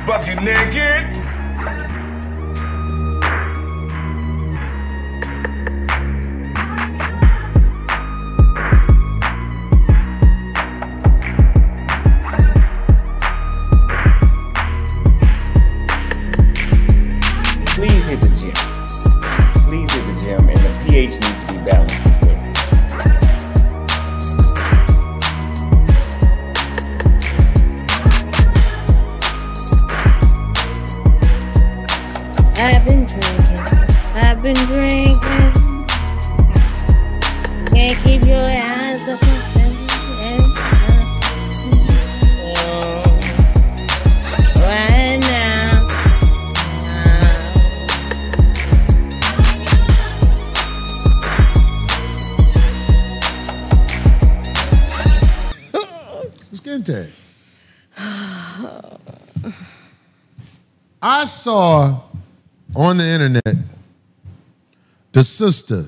Bucket naked. Please hit the gym. Please hit the gym, and the pH needs to be balanced as well. I've been drinking. Can't keep your eyes up right now. Skin tag. I saw on the internet the sister.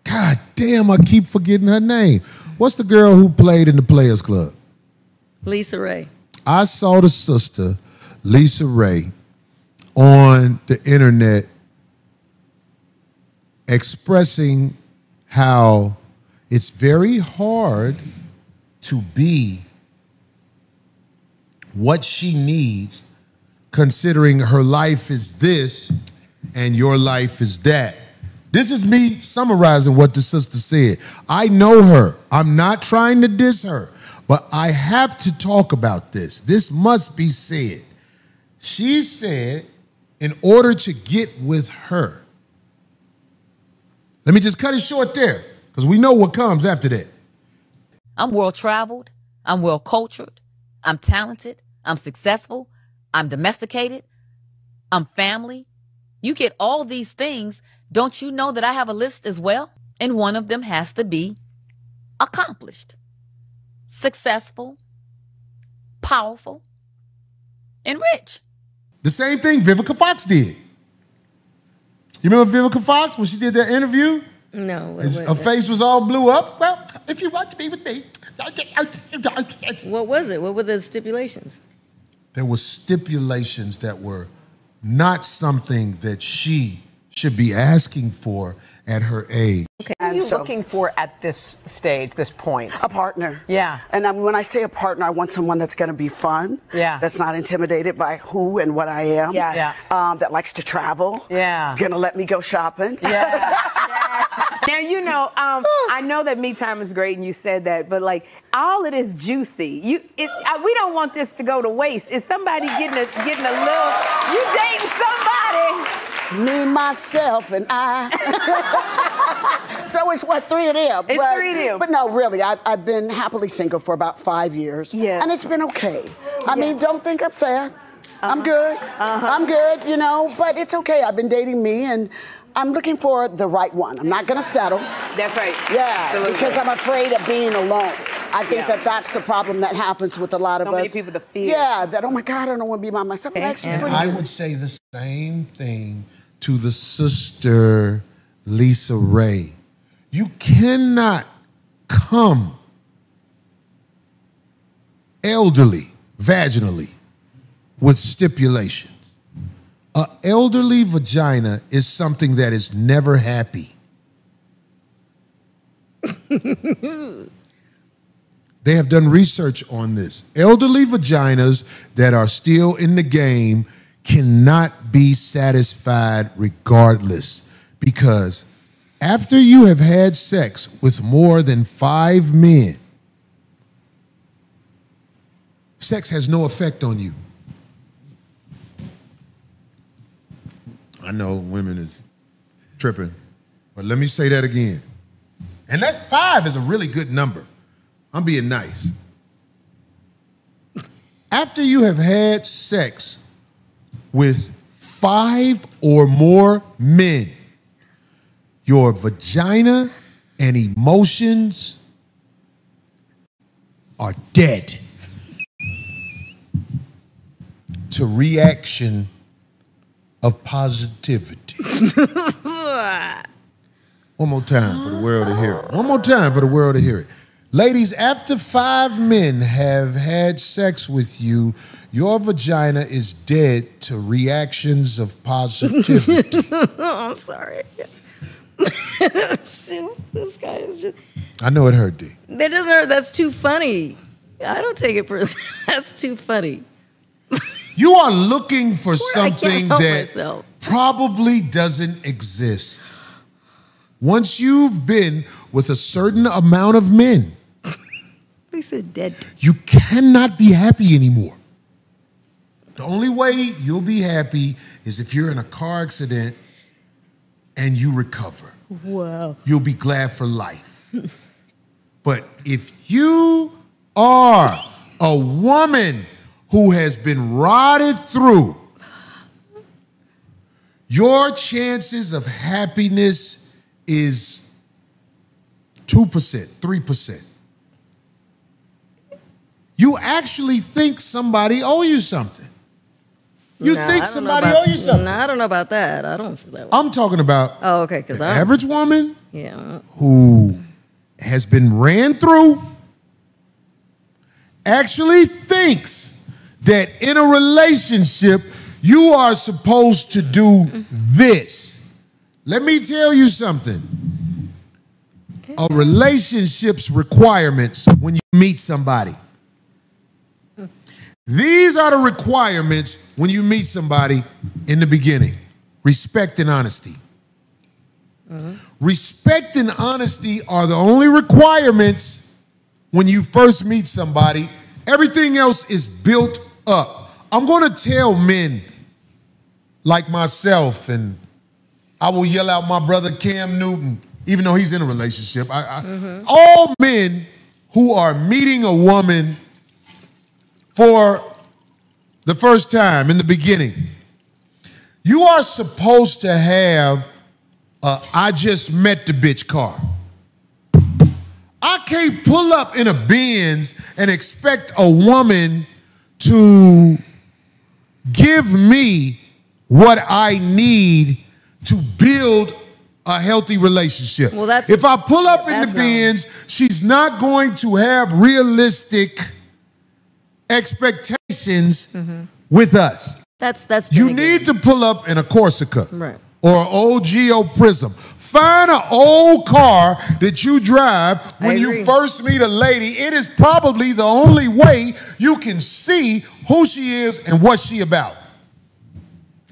God damn, I keep forgetting her name. What's the girl who played in the Players Club? Lisa Raye. I saw the sister, Lisa Raye, on the internet expressing how it's very hard to be what she needs, considering her life is this and your life is that. This is me summarizing what the sister said. I know her. I'm not trying to diss her, but I have to talk about this. This must be said. She said, in order to get with her, let me just cut it short there, because we know what comes after that. I'm well-traveled. I'm well-cultured. I'm talented. I'm successful. I'm domesticated. I'm family. You get all these things. Don't you know that I have a list as well? And one of them has to be accomplished, successful, powerful, and rich. The same thing Vivica Fox did. You remember Vivica Fox when she did that interview? No. Her face was all blew up. Well, if you want to be with me. What was it? What were the stipulations? There were stipulations that were not something that she should be asking for at her age. Okay. What are you looking for at this stage, this point? A partner. Yeah. And when I say a partner, I want someone that's going to be fun. Yeah. That's not intimidated by who and what I am. Yeah. That likes to travel. Yeah. Going to let me go shopping. Yeah. Now, you know, I know that me time is great, and you said that, but like all it is juicy. We don't want this to go to waste. Is somebody getting a little? You dating somebody? Me, myself, and I. So it's what, 3 of them? It's 3 of them. But no, really, I've been happily single for about 5 years. Yeah. And it's been okay. I mean, don't think I'm sad. I'm good. I'm good, you know, but it's okay. I've been dating me, and I'm looking for the right one. I'm not going to settle. That's right. Yeah, Absolutely. because I'm afraid of being alone. I think that's the problem that happens with a lot of us. So many people, the fear. Yeah, that, oh my God, I don't want to be by myself. And I would say the same thing to the sister, Lisa Raye. You cannot come elderly, vaginally, with stipulations. An elderly vagina is something that is never happy. They have done research on this. Elderly vaginas that are still in the game cannot be satisfied regardless, because after you have had sex with more than 5 men, sex has no effect on you. I know women is tripping, but let me say that again. And that's 5 is a really good number. I'm being nice. After you have had sex with 5 or more men, your vagina and emotions are dead to reaction of positivity. One more time for the world to hear it. One more time for the world to hear it. Ladies, after 5 men have had sex with you, your vagina is dead to reactions of positivity. I'm sorry. This guy is just... I know it hurt, D. That doesn't hurt. That's too funny. I don't take it for... That's too funny. You are looking for I can't something help that myself. probably doesn't exist. Once you've been with a certain amount of men, He said dead. you cannot be happy anymore. The only way you'll be happy is if you're in a car accident and you recover. Wow. You'll be glad for life. But if you are a woman who has been rotted through, your chances of happiness is 2%, 3%. You actually think somebody owe you something. You think somebody owe you something. No, I don't know about that. I don't feel that way. I'm talking about Oh, okay. Because the average woman Yeah. who has been ran through actually thinks that in a relationship, you are supposed to do this. Let me tell you something. A relationship's requirements when you meet somebody. These are the requirements when you meet somebody in the beginning. Respect and honesty. Respect and honesty are the only requirements when you first meet somebody. Everything else is built up. I'm going to tell men like myself, and I will yell out my brother Cam Newton, even though he's in a relationship. All men who are meeting a woman for the first time in the beginning, you are supposed to have a I just met the bitch car. I can't pull up in a Benz and expect a woman to give me what I need to build a healthy relationship. Well, that's- if I pull up in the that's not- Benz, she's not going to have realistic expectations with us. That's You been a need to pull up in a Corsica Right. or an old Geo Prism. Find an old car that you drive when you agree. first meet a lady. It is probably the only way you can see who she is and what she about.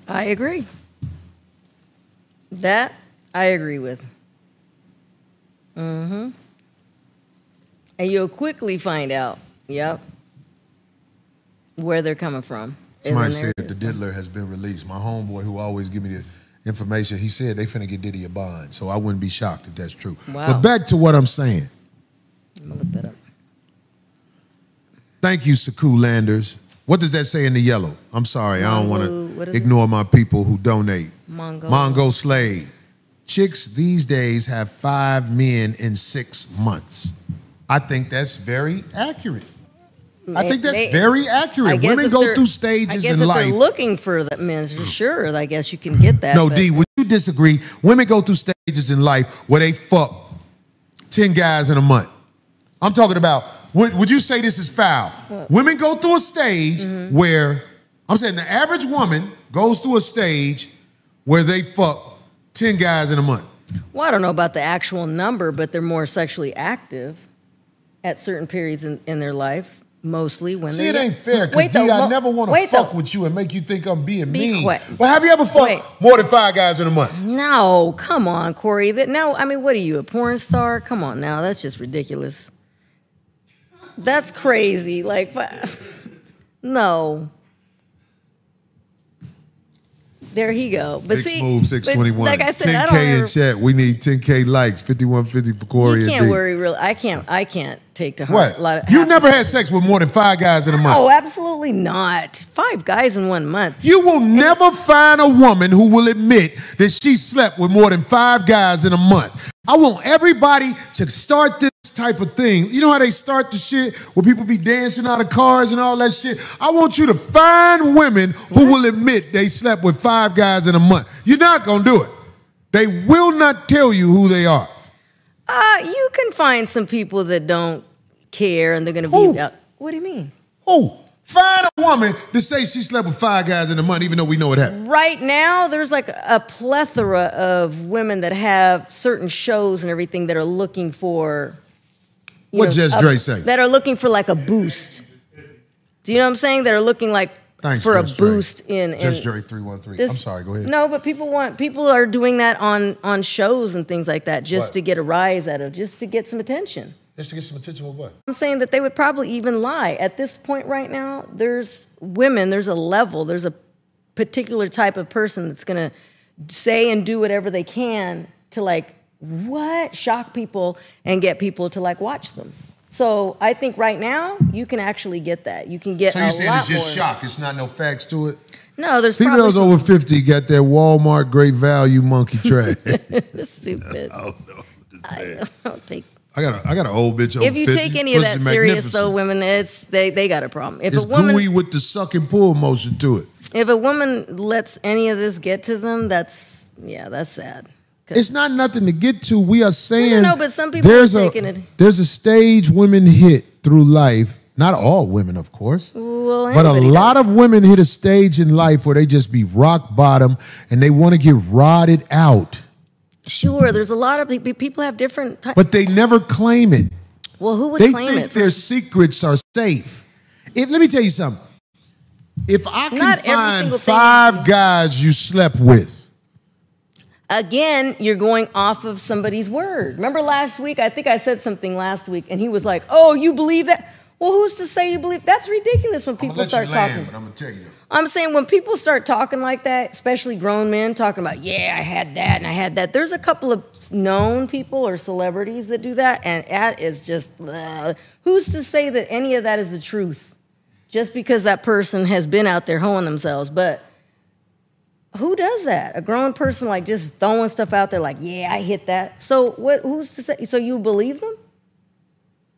I agree. That I agree with. And you'll quickly find out, where they're coming from. Somebody said the diddler has been released. My homeboy who always give me the information, he said they finna get Diddy a bond, so I wouldn't be shocked if that's true. Wow. But back to what I'm saying. I'm gonna look that up. Thank you, Saku Landers. What does that say in the yellow? I'm sorry, I don't want what to is ignore my people who donate. Mongo. Mongo Slade. Chicks these days have 5 men in 6 months. I think that's very accurate. I think that's very accurate. Women go through stages in if life. they're looking for that men, sure, I guess you can get that. No, but- D, would you disagree? Women go through stages in life where they fuck 10 guys in a month. I'm talking about, would you say this is foul? What? Women go through a stage where, I'm saying the average woman goes through a stage where they fuck 10 guys in a month. Well, I don't know about the actual number, but they're more sexually active at certain periods in their life. Mostly when See, it ain't fair, because D, I never want to fuck with you and make you think I'm being mean. quiet. But have you ever fucked more than 5 guys in a month? No, come on, Corey. No, I mean, what are you, a porn star? Come on now, that's just ridiculous. That's crazy. Like, no. There he go. But Big see, Smooth 621. but like I said, I 10K don't in ever, chat. We need 10K likes. 5150 for Corey you and can't D. worry. Real, I can't take to heart What? a lot of. You never had sex with more than 5 guys in a month. Oh, absolutely not. 5 guys in 1 month. You will never find a woman who will admit that she slept with more than 5 guys in a month. I want everybody to start this type of thing. You know how they start the shit where people be dancing out of cars and all that shit? I want you to find women who will admit they slept with 5 guys in a month. You're not going to do it. They will not tell you who they are. You can find some people that don't care and they're going to Who? be. What do you mean? Who? Find a woman to say she slept with 5 guys in a month, even though we know it happened. Right now, there's like a plethora of women that have certain shows and everything that are looking for. What Jess Dre say? That are looking for like a boost. Do you know what I'm saying? That are looking like Thanks, for Jess a Dre. boost in. Jess Dre 313. This, I'm sorry, go ahead. No, but people are doing that on shows and things like that just What? to get a rise out of, just to get some attention. Just to get some attention with what? I'm saying that they would probably even lie. At this point right now, there's women, there's a level, there's a particular type of person that's going to say and do whatever they can to like, shock people and get people to like watch them. So I think right now, you can actually get that. You can get a lot more. So you're saying it's just shock, it's not no facts to it? No, there's Females probably over 50 got that Walmart great value monkey trash. stupid. Oh, no. I don't take. I got an old bitch over 50. If you take any of that Pussy serious magnificent. though, women, they got a problem. If It's a woman, gooey with the suck and pull motion to it. if a woman lets any of this get to them, that's sad. It's not nothing to get to. We are saying No, but some people are taking it. There's a stage women hit through life. Not all women, of course. Well, but a everybody lot does. of women hit a stage in life where they just be rock bottom and they want to get rotted out. Sure, there's a lot of people have different types. But they never claim it. Well, who would They claim think it? their secrets are safe. Let me tell you something. If I can Not every find single thing 5 guys you slept with, Again, you're going off of somebody's word. Remember last week? I think I said something last week, and he was like, "Oh, you believe that?" Well, who's to say you believe? That's ridiculous when people start talking. But I'm gonna tell you. I'm saying when people start talking like that, especially grown men talking about, yeah, I had that and I had that. There's a couple of known people or celebrities that do that, and that is just, who's to say that any of that is the truth? Just because that person has been out there hoeing themselves. But who does that? A grown person like just throwing stuff out there like, yeah, I hit that. So who's to say? So you believe them?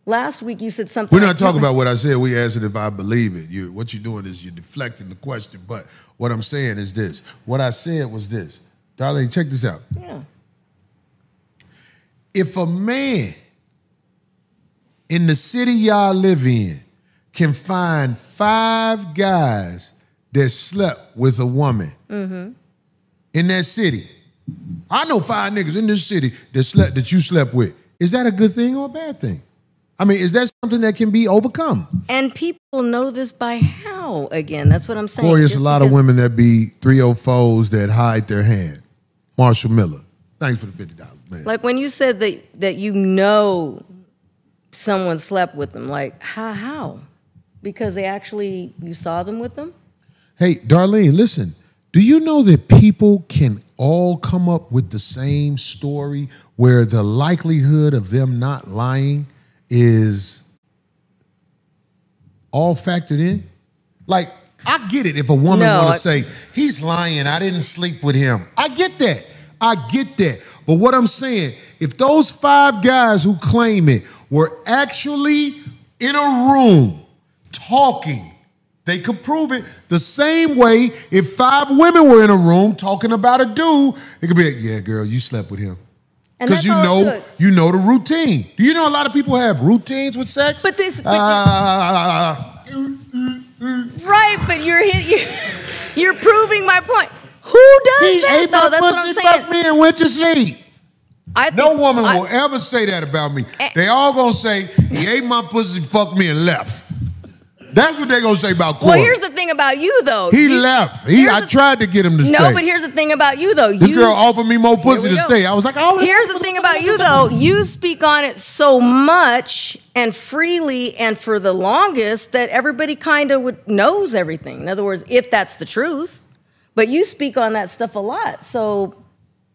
Last week you said something. We're not talking about what I said. We asked it if I believe it. What you're doing is you're deflecting the question. But what I'm saying is this. What I said was this. Darlene, check this out. Yeah. If a man in the city y'all live in can find 5 guys that slept with a woman in that city, I know 5 niggas in this city that you slept with. Is that a good thing or a bad thing? I mean, is that something that can be overcome? And people know this by how, again? That's what I'm saying. Corey, it's a Just lot of because- women that be 304s that hide their hand. Marshall Miller. Thanks for the $50, man. Like when you said that you know someone slept with them, like how? Because you saw them with them? Hey, Darlene, listen. Do you know that people can all come up with the same story where the likelihood of them not lying is all factored in? Like, I get it if a woman want to say, he's lying, I didn't sleep with him. I get that. But what I'm saying, if those 5 guys who claim it were actually in a room talking, they could prove it the same way if 5 women were in a room talking about a dude, it could be like, yeah, girl, you slept with him. Because you know the routine. Do you know a lot of people have routines with sex? But right, but you're proving my point. Who does that though? That's what I'm saying. Fucked me and went to sleep. No woman will will ever say that about me. They all gonna say, he ate my pussy, fucked me, and left. That's what they gonna say about Corey. Well, here's the thing about you, though. He left. I tried to get him to stay. No, but here's the thing about you, though. This girl offered me more pussy to stay. I was like, oh. Here's the thing about you, though. You speak on it so much and freely and for the longest that everybody kind of knows everything. In other words, if that's the truth. But you speak on that stuff a lot. So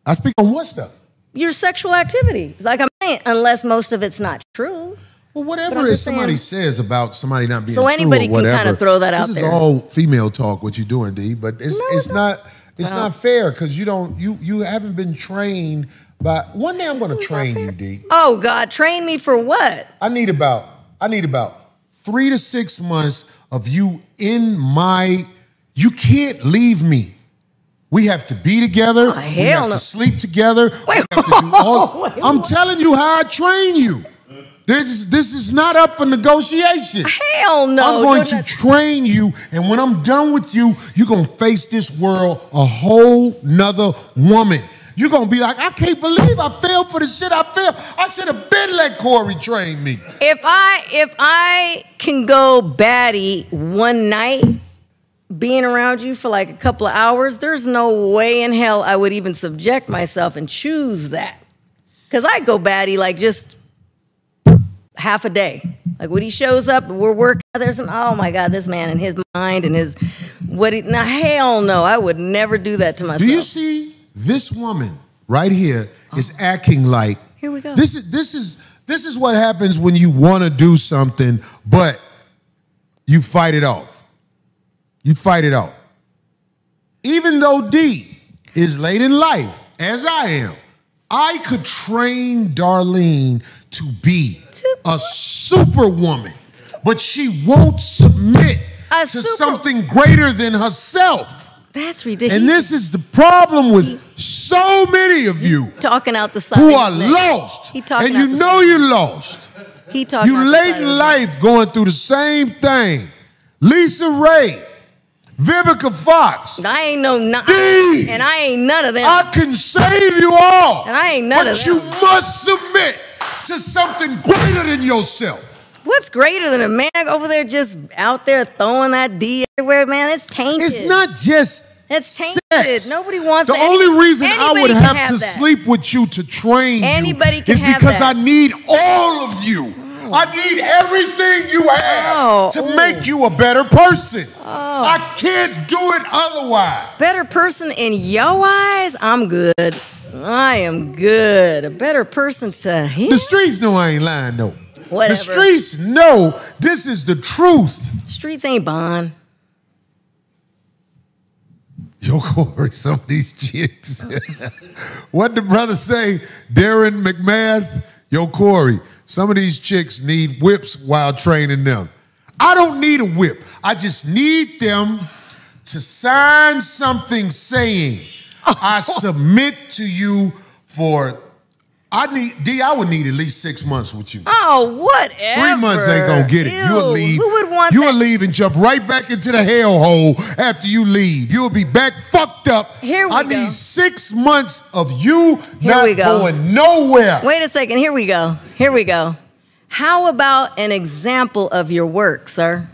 I speak on what stuff? your sexual activity. Like I'm saying, unless most of it's not true. Well, whatever it somebody says about somebody not being so true anybody or whatever, can kind of throw that out this there. is all female talk. What you're doing, D, but it's not fair because you haven't been trained by. One day I'm going to train you, D. Oh God, train me for what? I need about 3 to 6 months of you in my. You can't leave me. We have to be together. Oh, we have to sleep together. We have to do all. I'm telling you how I train you. This is not up for negotiation. Hell no. I'm going to train you, and when I'm done with you, you're going to face this world a whole nother woman. You're going to be like, I can't believe I fell for the shit I fell. I should have been let Corey train me. If I can go batty one night, being around you for like a couple of hours, there's no way in hell I would even subject myself and choose that. Because I go batty like just half a day. Like when he shows up, we're working. There's some. Oh my God, this man and his mind and his what? Now hell no, I would never do that to myself. Do you see this woman right here is acting like? Here we go. This is what happens when you want to do something, but you fight it off. You fight it off. Even though D is late in life, as I am, I could train Darlene to be a superwoman, but she won't submit to something greater than herself. That's ridiculous. And this is the problem with so many of you talking out the side who are lost. And you know you're lost. You late in life going through the same thing. Lisa Raye, Vivica Fox. I ain't no and I ain't none of them. I can save you all. And I ain't none of them. But you must submit to something greater than yourself. What's greater than a man over there just out there throwing that D everywhere, man? It's tainted. It's not just it's tainted. sex. Nobody wants the only reason I would have to sleep with you to train anybody you can is have because that. I need all of you. I need everything you have to make you a better person. I can't do it otherwise. Better person in your eyes? I'm good. I am good. A better person to him? The streets know I ain't lying, though. Whatever. The streets know this is the truth. Streets ain't bond. Yo, Corey, some of these chicks. What the brother say? Darren McMath? Yo, Corey, some of these chicks need whips while training them. I don't need a whip. I just need them to sign something saying, I submit to you for, I would need at least 6 months with you. Oh, whatever. 3 months ain't gonna get it. Ew, You'll leave. Who would want You'll that? leave and jump right back into the hellhole after you leave. You'll be back fucked up. I need 6 months of you not going nowhere. Wait a second. Here we go. Here we go. How about an example of your work, sir?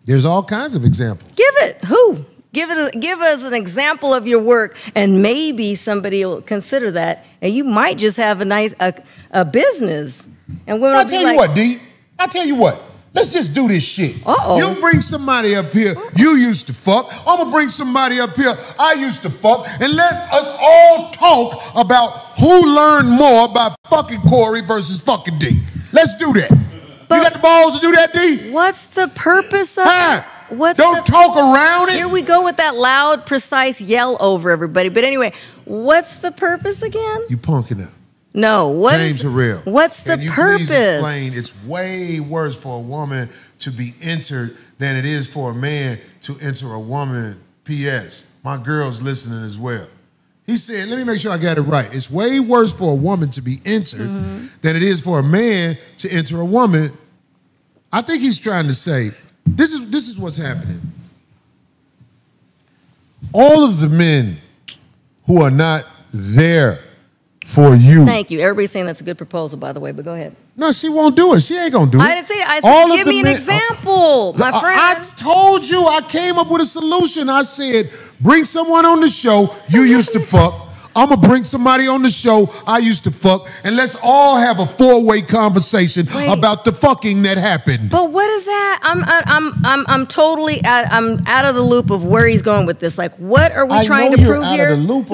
There's all kinds of examples. Give it. Who? Give us an example of your work, and maybe somebody will consider that, and you might just have a nice a business. And women I'll tell you what, D. I'll tell you what. Let's just do this shit. You bring somebody up here you used to fuck. I'm gonna bring somebody up here I used to fuck, and let us all talk about who learned more by fucking Corey versus fucking D. Let's do that. You got the balls to do that, D? What's the purpose of it? Don't talk around it. Here we go with that loud, precise yell over everybody. But anyway, what's the purpose again? You punking up. No, James Harrell. What's the purpose? Please explain. It's way worse for a woman to be entered than it is for a man to enter a woman. P.S. My girl's listening as well. He said, let me make sure I got it right. It's way worse for a woman to be entered than it is for a man to enter a woman. I think he's trying to say, this is what's happening. All of the men who are not there for you. Thank you. Everybody's saying that's a good proposal, by the way, but go ahead. No, she won't do it. She ain't gonna do it. I didn't say it. I said, give me an example, my friend. I told you I came up with a solution. I said, bring someone on the show you used to fuck. I'm going to bring somebody on the show I used to fuck, and let's all have a 4-way conversation about the fucking that happened. But what is that? I'm totally I'm out of the loop of where he's going with this. Like, what are we trying to prove here? No.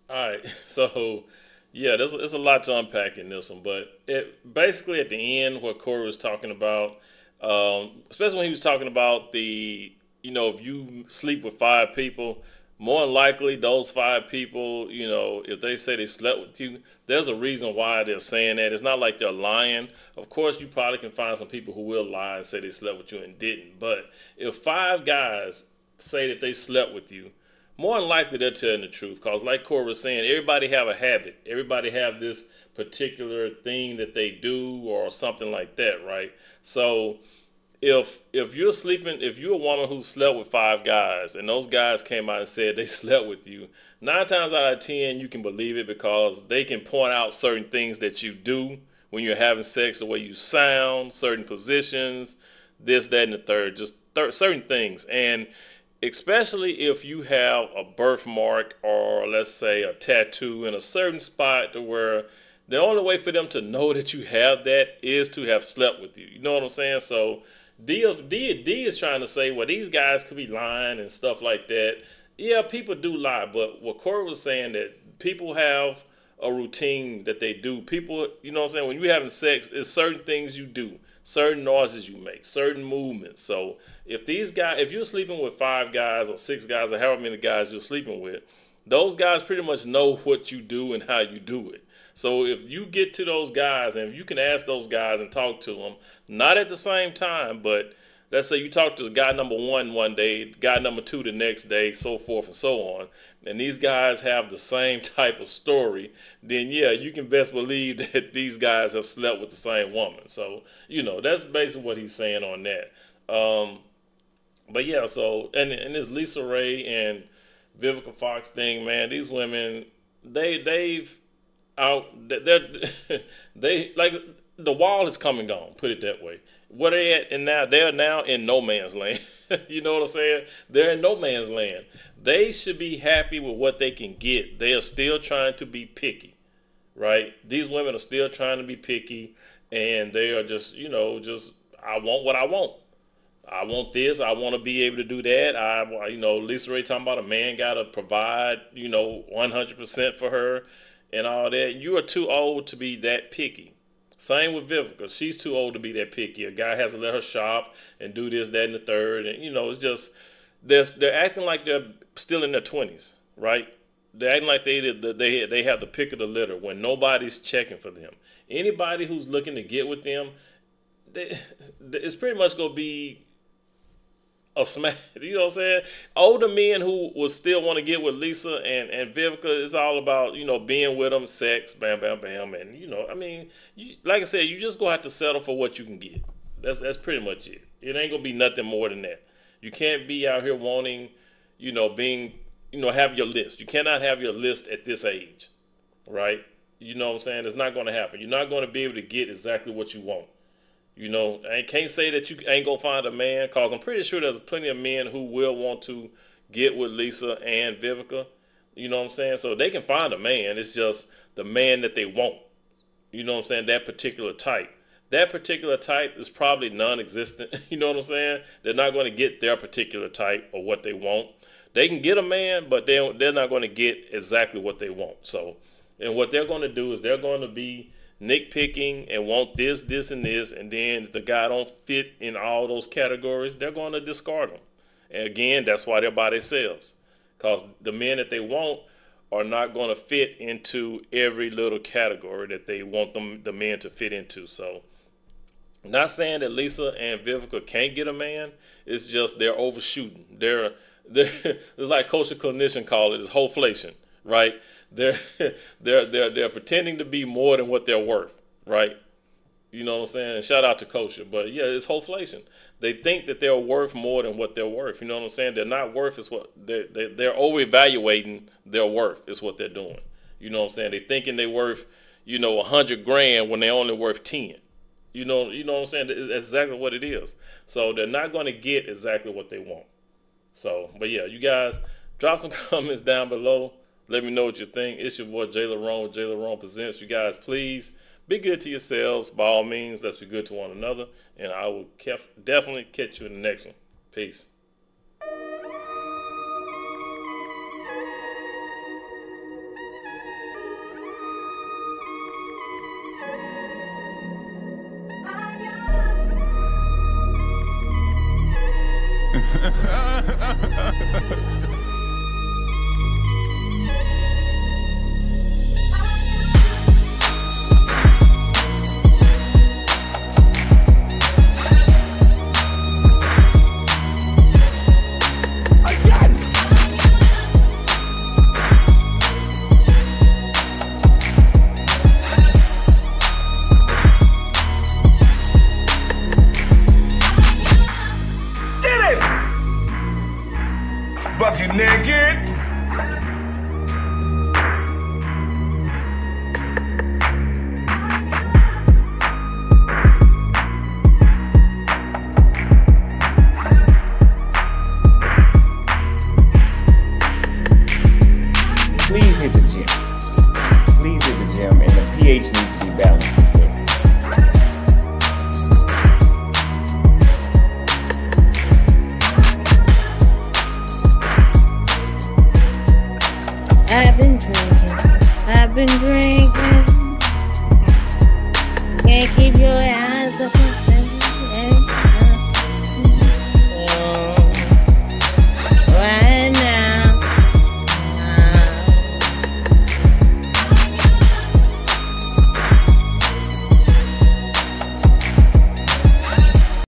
All right, so yeah, there's a lot to unpack in this one, but basically at the end, what Corey was talking about, especially when he was talking about if you sleep with 5 people, more than likely those 5 people, if they say they slept with you, there's a reason why they're saying that. It's not like they're lying. Of course, you probably can find some people who will lie and say they slept with you and didn't. But if 5 guys say that they slept with you, more than likely they're telling the truth. Because like Corey was saying, everybody have a habit. Everybody have this particular thing that they do or something like that, right? So if you're a woman who slept with 5 guys and those guys came out and said they slept with you, 9 times out of 10 you can believe it because they can point out certain things that you do when you're having sex, the way you sound, certain positions, this, that, and the third, just certain things. And especially if you have a birthmark or let's say a tattoo in a certain spot to where the only way for them to know that you have that is to have slept with you. You know what I'm saying? So D is trying to say, well, these guys could be lying and stuff like that. Yeah, people do lie, but what Corey was saying, that people have a routine that they do. People, you know what I'm saying? When you're having sex, it's certain things you do, certain noises you make, certain movements. So if you're sleeping with 5 guys or 6 guys or however many guys you're sleeping with, those guys pretty much know what you do and how you do it. So if you get to those guys and if you can ask those guys and talk to them, not at the same time, but let's say you talk to guy number 1 one day, guy number 2 the next day, so forth and so on, and these guys have the same type of story, then yeah, you can best believe that these guys have slept with the same woman. So, that's basically what he's saying on that. But yeah, so, and this Lisa Raye and Vivica Fox thing, man, these women, they like the wall is come and gone, put it that way. Where they at and now, they're now in no man's land. You know what I'm saying? They're in no man's land. They should be happy with what they can get. They are still trying to be picky, right? These women are still trying to be picky, and they are just, I want what I want. I want this. I want to be able to do that. Lisa Raye talking about a man got to provide, 100% for her and all that. You are too old to be that picky. Same with Vivica. She's too old to be that picky. A guy has to let her shop and do this, that, and the third. And, it's just, they're acting like they're still in their 20s, right? They're acting like they have the pick of the litter when nobody's checking for them. Anybody who's looking to get with them, it's pretty much going to be a smash. You know what I'm saying? Older men who will still want to get with Lisa and Vivica, it's all about, being with them, sex, bam, bam, bam. And, like I said, you just going to have to settle for what you can get. That's pretty much it. It ain't going to be nothing more than that. You can't be out here wanting, have your list. You cannot have your list at this age, right? You know what I'm saying? It's not going to happen. You're not going to be able to get exactly what you want. I can't say that you ain't going to find a man, because I'm pretty sure there's plenty of men who will want to get with Lisa and Vivica. You know what I'm saying? So they can find a man. It's just the man that they want. You know what I'm saying? That particular type. That particular type is probably non-existent. You know what I'm saying? They're not going to get their particular type or what they want. They can get a man, but they're not going to get exactly what they want. So, and what they're going to do is they're going to be nitpicking and want this, and this, and then if the guy don't fit in all those categories, they're going to discard them. And again, that's why they're by themselves, because the men that they want are not going to fit into every little category that they want the men to fit into. So, not saying that Lisa and Vivica can't get a man. It's just they're overshooting. They're it's like Coach Clinician call it, is wholeflation, right? They're pretending to be more than what they're worth, right? You know what I'm saying? Shout out to Kosher, but yeah, it's wholeflation. They think that they're worth more than what they're worth. You know what I'm saying? They're not worth is what they're over-evaluating their worth is what they're doing. You know what I'm saying? They're thinking they're worth, $100,000 when they're only worth 10. You know what I'm saying? That's exactly what it is. So they're not going to get exactly what they want. So, but yeah, you guys Drop some comments down below. Let me know what you think. It's your boy JLerone with JLerone Presents. You guys, please be good to yourselves. By all means, let's be good to one another. And I will definitely catch you in the next one. Peace. Bucket naked. Please hit the gym. Please hit the gym, and the pH needs to be balanced as well. I've been drinking.